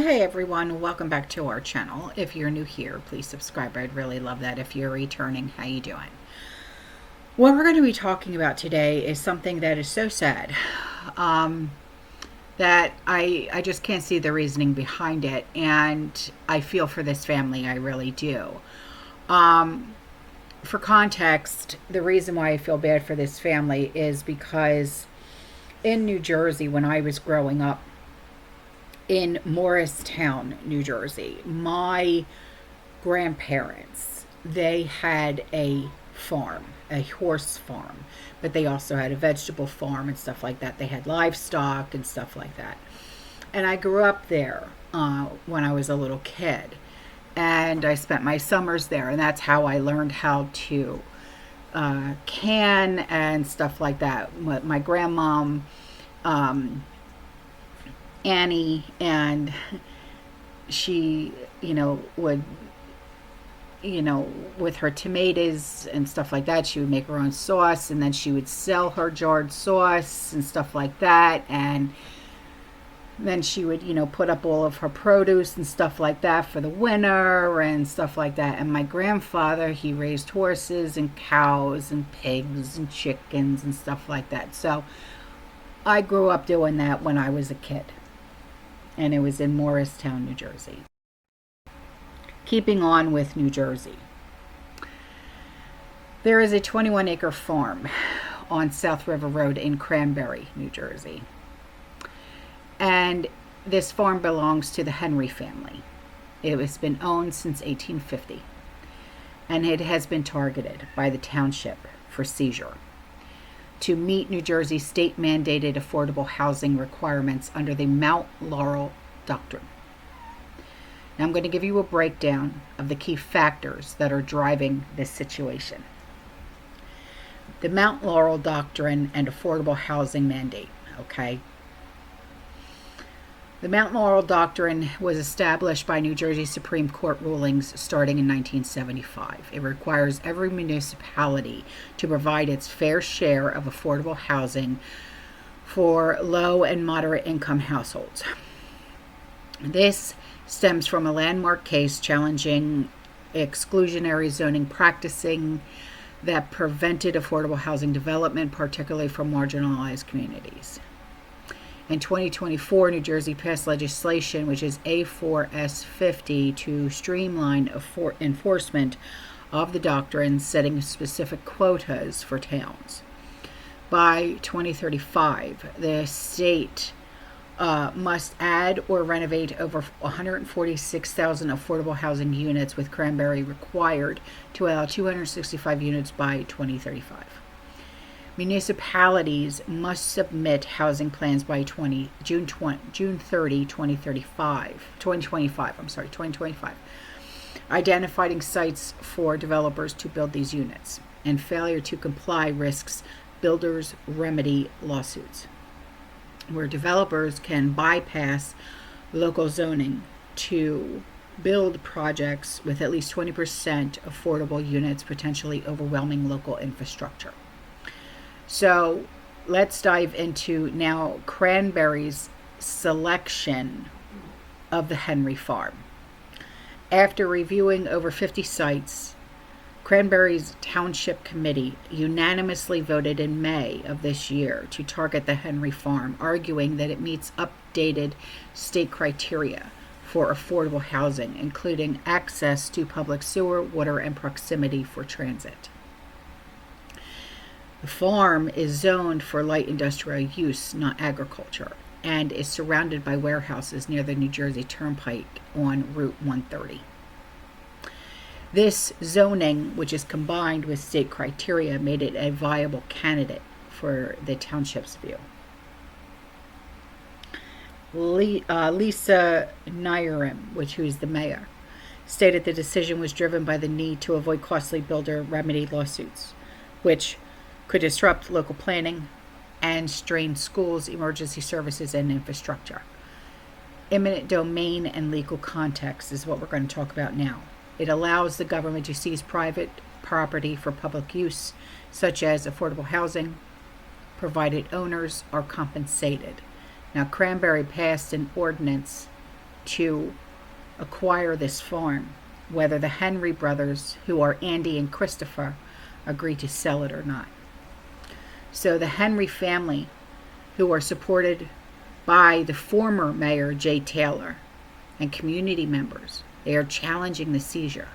Hey everyone, welcome back to our channel. If you're new here, please subscribe. I'd really love that. If you're returning, how you doing? What we're going to be talking about today is something that is so sad that I just can't see the reasoning behind it, and I feel for this family. I really do. For context, the reason why I feel bad for this family is because in New Jersey, when I was growing up, in Morristown, New Jersey, my grandparents, they had a farm, a horse farm, but they also had a vegetable farm and stuff like that. They had livestock and stuff like that. And I grew up there when I was a little kid, and I spent my summers there, and that's how I learned how to can and stuff like that. My grandmom, Annie, and she, would, with her tomatoes and stuff like that, she would make her own sauce, and then she would sell her jarred sauce and stuff like that. And then she would, put up all of her produce and stuff like that for the winter and stuff like that. And my grandfather, he raised horses and cows and pigs and chickens and stuff like that. So I grew up doing that when I was a kid. And it was in Morristown, New Jersey. Keeping on with New Jersey. There is a 21-acre farm on South River Road in Cranberry, New Jersey. And this farm belongs to the Henry family. It has been owned since 1850. And it has been targeted by the township for seizure to meet New Jersey state-mandated affordable housing requirements under the Mount Laurel Doctrine. Now I'm going to give you a breakdown of the key factors that are driving this situation. The Mount Laurel Doctrine and affordable housing mandate, okay? The Mount Laurel Doctrine was established by New Jersey Supreme Court rulings starting in 1975. It requires every municipality to provide its fair share of affordable housing for low and moderate income households. This stems from a landmark case challenging exclusionary zoning practicing that prevented affordable housing development, particularly for marginalized communities. In 2024, New Jersey passed legislation, which is A4S50, to streamline enforcement of the doctrine, setting specific quotas for towns. By 2035, the state must add or renovate over 146,000 affordable housing units, with Cranberry required to allow 265 units by 2035. Municipalities must submit housing plans by June 30, 2025, identifying sites for developers to build these units, and failure to comply risks builders' remedy lawsuits, where developers can bypass local zoning to build projects with at least 20% affordable units, potentially overwhelming local infrastructure. So let's dive into now Cranberry's selection of the Henry farm. After reviewing over 50 sites, Cranberry's Township Committee unanimously voted in May of this year to target the Henry farm, arguing that it meets updated state criteria for affordable housing, including access to public sewer, water, and proximity for transit. The farm is zoned for light industrial use, not agriculture, and is surrounded by warehouses near the New Jersey Turnpike on Route 130. This zoning, which is combined with state criteria, made it a viable candidate for the township's view. Lisa Nyram, who is the mayor, stated the decision was driven by the need to avoid costly builder remedy lawsuits, which could disrupt local planning and strain schools, emergency services, and infrastructure. Eminent domain and legal context is what we're going to talk about now. It allows the government to seize private property for public use, such as affordable housing, provided owners are compensated. Now, Cranberry passed an ordinance to acquire this farm, whether the Henry brothers, who are Andy and Christopher, agree to sell it or not. So the Henry family, who are supported by the former mayor, Jay Taylor, and community members, they are challenging the seizure,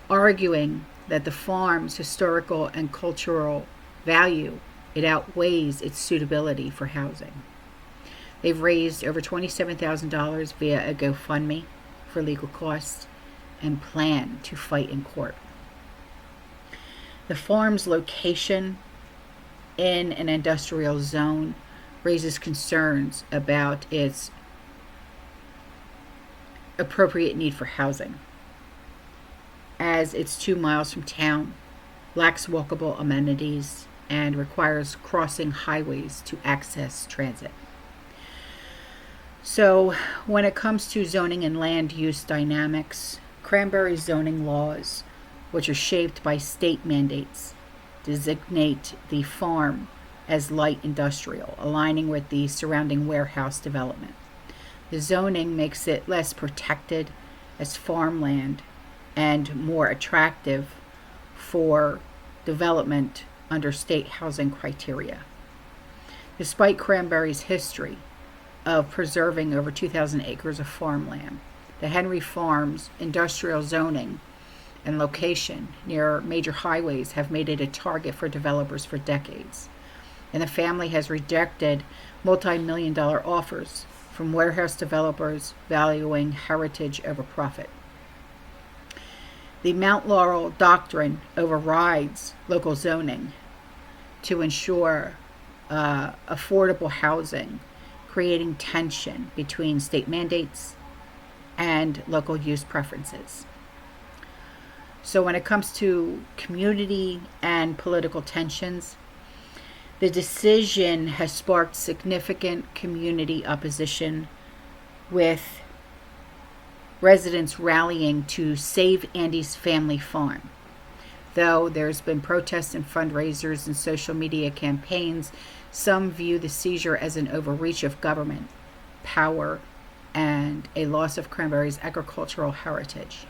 arguing that the farm's historical and cultural value, it outweighs its suitability for housing. They've raised over $27,000 via a GoFundMe for legal costs and plan to fight in court. The farm's location in an industrial zone raises concerns about its appropriate need for housing, as it's 2 miles from town, lacks walkable amenities, and requires crossing highways to access transit. So when it comes to zoning and land use dynamics, Cranberry zoning laws, which are shaped by state mandates, designate the farm as light industrial, aligning with the surrounding warehouse development. The zoning makes it less protected as farmland and more attractive for development under state housing criteria. Despite Cranberry's history of preserving over 2,000 acres of farmland, the Henry Farms industrial zoning and location near major highways have made it a target for developers for decades. And the family has rejected multi-million-dollar offers from warehouse developers valuing heritage over profit. The Mount Laurel Doctrine overrides local zoning to ensure affordable housing, creating tension between state mandates and local use preferences. So when it comes to community and political tensions, the decision has sparked significant community opposition, with residents rallying to save Andy's family farm. Though there's been protests and fundraisers and social media campaigns, some view the seizure as an overreach of government power and a loss of Cranberry's agricultural heritage.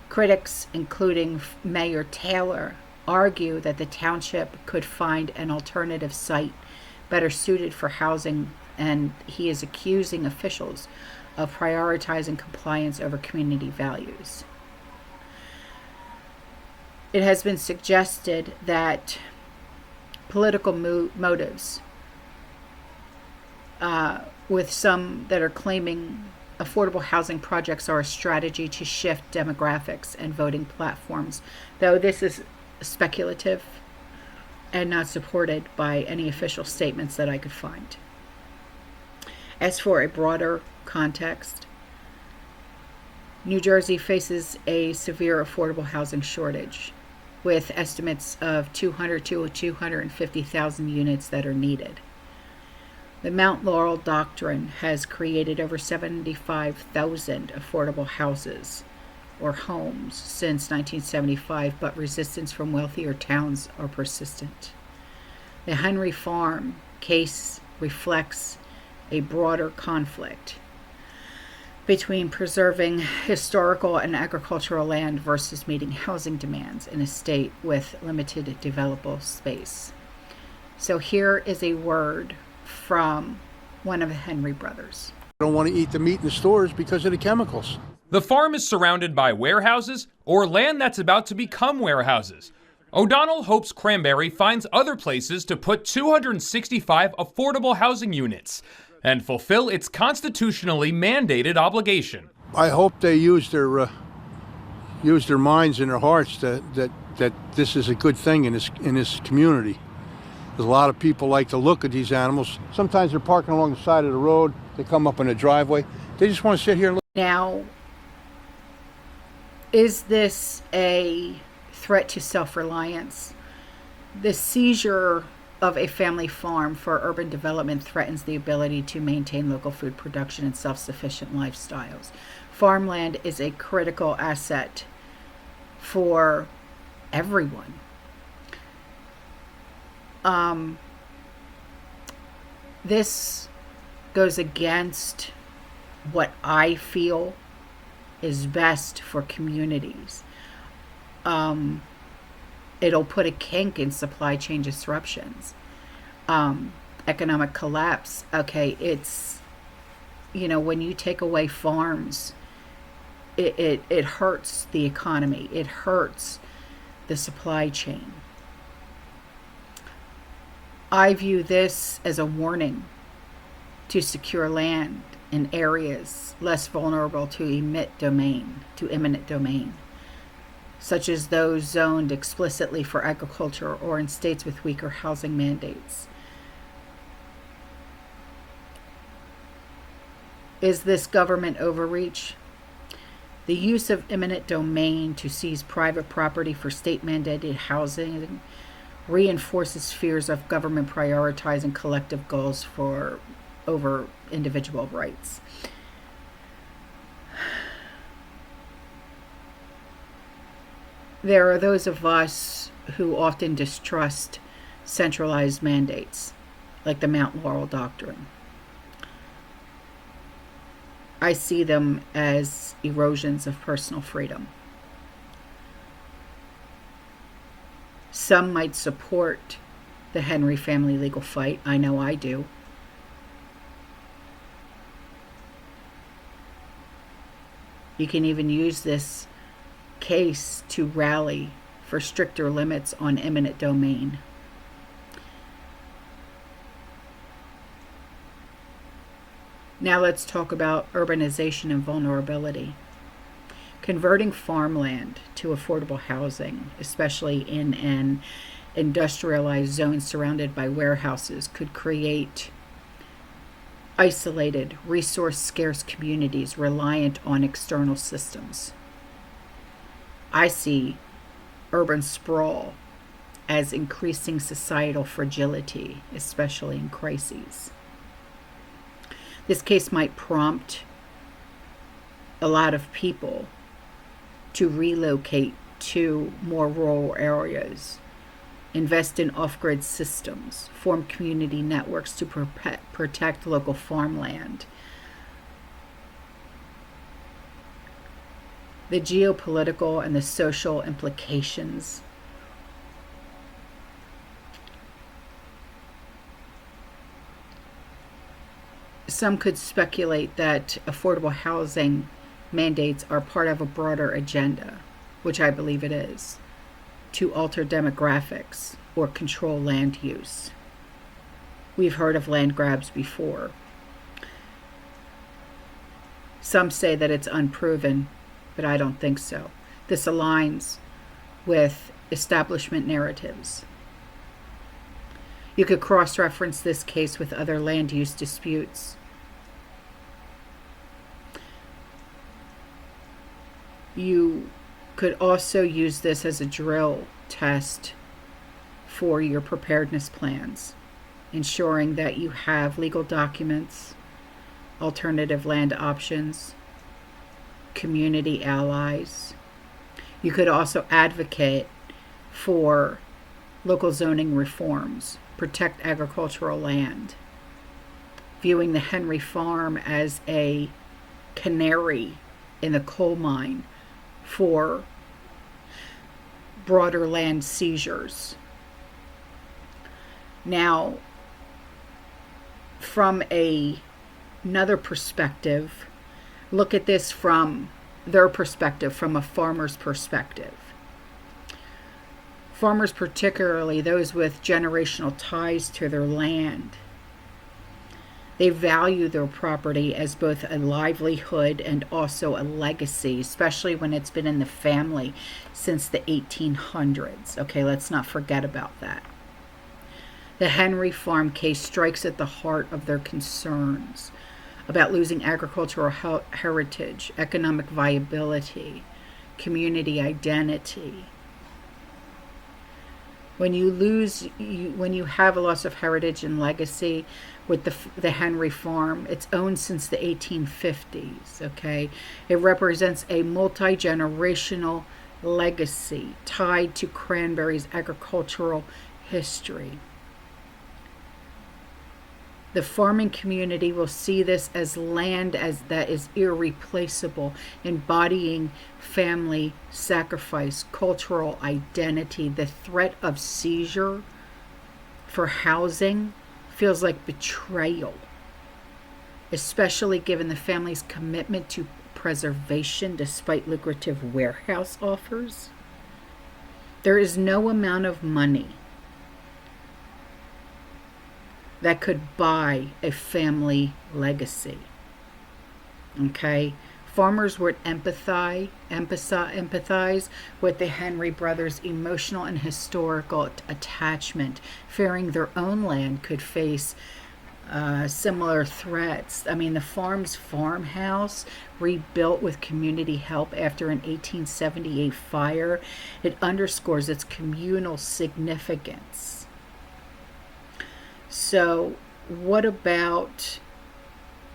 Critics, including Mayor Taylor, argue that the township could find an alternative site better suited for housing, and he is accusing officials of prioritizing compliance over community values. It has been suggested that political motives, with some that are claiming affordable housing projects are a strategy to shift demographics and voting platforms, though this is speculative and not supported by any official statements that I could find. As for a broader context, New Jersey faces a severe affordable housing shortage, with estimates of 200 to 250,000 units that are needed. The Mount Laurel Doctrine has created over 75,000 affordable houses or homes since 1975, but resistance from wealthier towns are persistent. The Henry Farm case reflects a broader conflict between preserving historical and agricultural land versus meeting housing demands in a state with limited developable space. So here is a word from one of the Henry brothers. I don't want to eat the meat in the stores because of the chemicals. The farm is surrounded by warehouses or land that's about to become warehouses. O'Donnell hopes Cranberry finds other places to put 265 affordable housing units and fulfill its constitutionally mandated obligation. I hope they use their minds and their hearts that this is a good thing in this community. Because a lot of people like to look at these animals. Sometimes they're parking along the side of the road. They come up in a driveway. They just want to sit here and look. Now, is this a threat to self-reliance? The seizure of a family farm for urban development threatens the ability to maintain local food production and self-sufficient lifestyles. Farmland is a critical asset for everyone. This goes against what I feel is best for communities. It'll put a kink in supply chain disruptions, economic collapse. Okay, it's, when you take away farms, it hurts the economy. It hurts the supply chain. I view this as a warning to secure land in areas less vulnerable to imminent domain, such as those zoned explicitly for agriculture or in states with weaker housing mandates. Is this government overreach? The use of eminent domain to seize private property for state-mandated housing reinforces fears of government prioritizing collective goals over individual rights. There are those of us who often distrust centralized mandates, like the Mount Laurel Doctrine. I see them as erosions of personal freedom. Some might support the Henry family legal fight. I know I do. You can even use this case to rally for stricter limits on eminent domain. Now let's talk about urbanization and vulnerability. Converting farmland to affordable housing, especially in an industrialized zone surrounded by warehouses, could create isolated, resource-scarce communities reliant on external systems. I see urban sprawl as increasing societal fragility, especially in crises. This case might prompt a lot of people to relocate to more rural areas, invest in off-grid systems, form community networks to protect local farmland. The geopolitical and the social implications. Some could speculate that affordable housing mandates are part of a broader agenda, which I believe it is, to alter demographics or control land use. We've heard of land grabs before. Some say that it's unproven, but I don't think so. This aligns with establishment narratives. You could cross-reference this case with other land use disputes. You could also use this as a drill test for your preparedness plans, ensuring that you have legal documents, alternative land options, community allies. You could also advocate for local zoning reforms, protect agricultural land, viewing the Henry Farm as a canary in the coal mine for broader land seizures. Now, from another perspective, look at this from their perspective, from a farmer's perspective. Farmers, particularly those with generational ties to their land, they value their property as both a livelihood and also a legacy, especially when it's been in the family since the 1800s. Okay, let's not forget about that. The Henry Farm case strikes at the heart of their concerns about losing agricultural heritage, economic viability, community identity. When you have a loss of heritage and legacy with the Henry Farm, it's owned since the 1850s, okay? It represents a multi-generational legacy tied to Cranberry's agricultural history. The farming community will see this as land as that is irreplaceable, embodying family sacrifice, cultural identity. The threat of seizure for housing feels like betrayal, especially given the family's commitment to preservation despite lucrative warehouse offers. There is no amount of money that could buy a family legacy. Okay? Farmers would empathize with the Henry brothers' emotional and historical attachment, fearing their own land could face similar threats. I mean, the farmhouse, rebuilt with community help after an 1878 fire, it underscores its communal significance. So, what about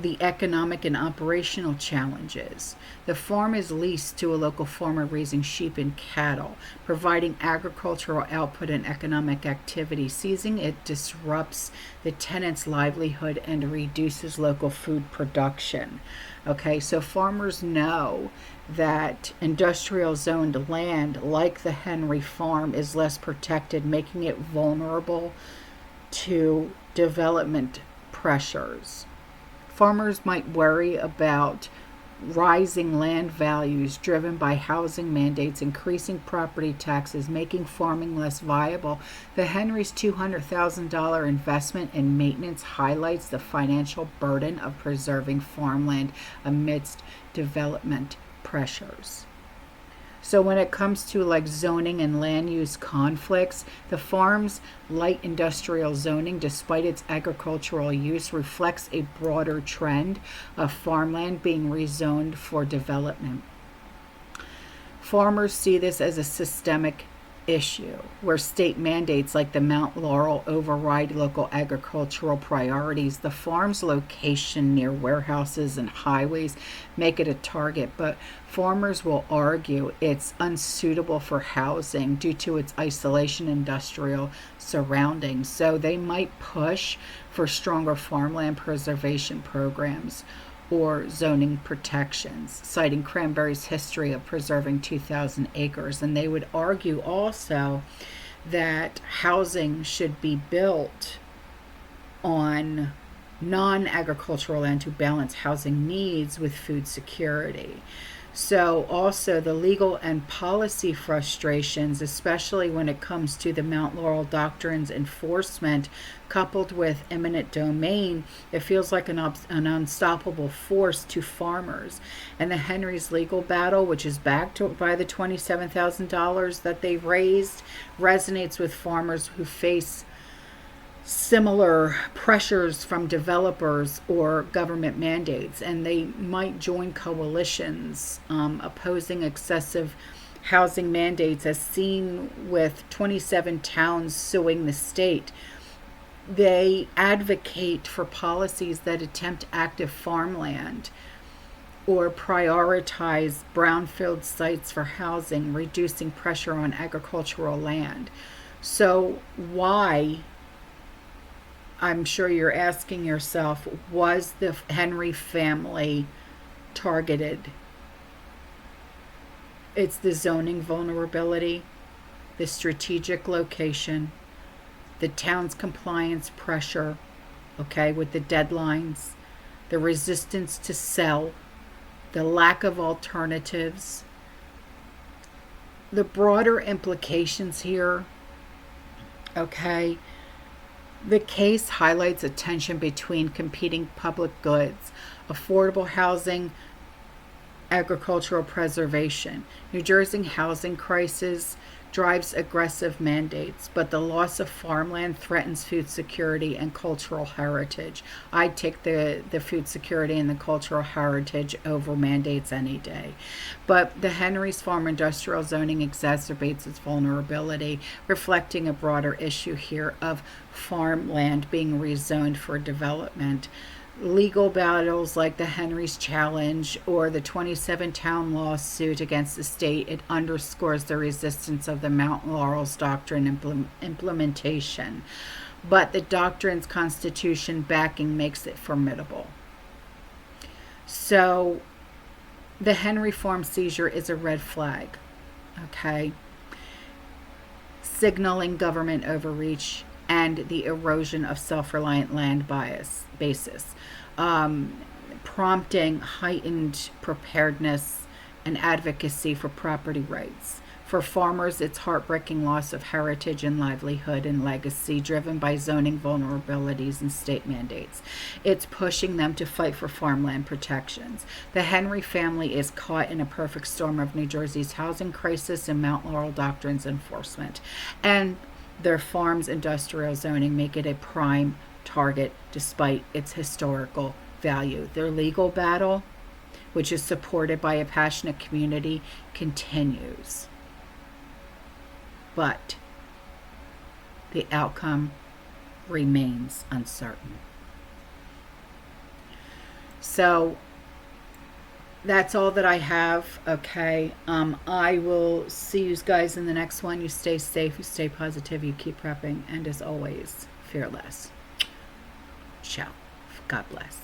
the economic and operational challenges? The farm is leased to a local farmer raising sheep and cattle, providing agricultural output and economic activity. Seizing it disrupts the tenant's livelihood and reduces local food production. Okay, so farmers know that industrial zoned land like the Henry farm is less protected, making it vulnerable to development pressures. Farmers might worry about rising land values driven by housing mandates, increasing property taxes, making farming less viable. The Henry's $200,000 investment in maintenance highlights the financial burden of preserving farmland amidst development pressures. So when it comes to like zoning and land use conflicts, the farm's light industrial zoning, despite its agricultural use, reflects a broader trend of farmland being rezoned for development. Farmers see this as a systemic issue where state mandates like the Mount Laurel override local agricultural priorities. The farm's location near warehouses and highways make it a target, but farmers will argue it's unsuitable for housing due to its isolation industrial surroundings. So they might push for stronger farmland preservation programs or zoning protections, citing Cranberry's history of preserving 2,000 acres. And they would argue also that housing should be built on non-agricultural land to balance housing needs with food security. So also the legal and policy frustrations, especially when it comes to the Mount Laurel Doctrine's enforcement, coupled with eminent domain, it feels like an unstoppable force to farmers. And the Henry's legal battle, which is backed by the $27,000 that they raised, resonates with farmers who face similar pressures from developers or government mandates, and they might join coalitions opposing excessive housing mandates, as seen with 27 towns suing the state. They advocate for policies that attempt active farmland or prioritize brownfield sites for housing, reducing pressure on agricultural land. So why, I'm sure you're asking yourself, was the Henry family targeted? It's the zoning vulnerability, the strategic location, the town's compliance pressure, okay, with the deadlines, the resistance to sell, the lack of alternatives. The broader implications here, okay, the case highlights a tension between competing public goods, affordable housing, agricultural preservation. New Jersey housing crisis drives aggressive mandates, but the loss of farmland threatens food security and cultural heritage. I'd take the food security and the cultural heritage over mandates any day. But the Henry's farm industrial zoning exacerbates its vulnerability, reflecting a broader issue here of farmland being rezoned for development. Legal battles like the Henry's challenge or the 27 town lawsuit against the state, it underscores the resistance of the Mount Laurel's doctrine implementation. but the doctrine's constitution backing makes it formidable. So the Henry Farm seizure is a red flag, okay? Signaling government overreach and the erosion of self-reliant land basis, prompting heightened preparedness and advocacy for property rights. For farmers, it's heartbreaking loss of heritage and livelihood and legacy driven by zoning vulnerabilities and state mandates. It's pushing them to fight for farmland protections. The Henry family is caught in a perfect storm of New Jersey's housing crisis and Mount Laurel Doctrine's enforcement. And their farm's industrial zoning make it a prime target despite its historical value. Their legal battle, which is supported by a passionate community, continues. But the outcome remains uncertain. So that's all that I have. Okay. I will see you guys in the next one. You stay safe, you stay positive, you keep prepping, and as always, fearless. Ciao. God bless.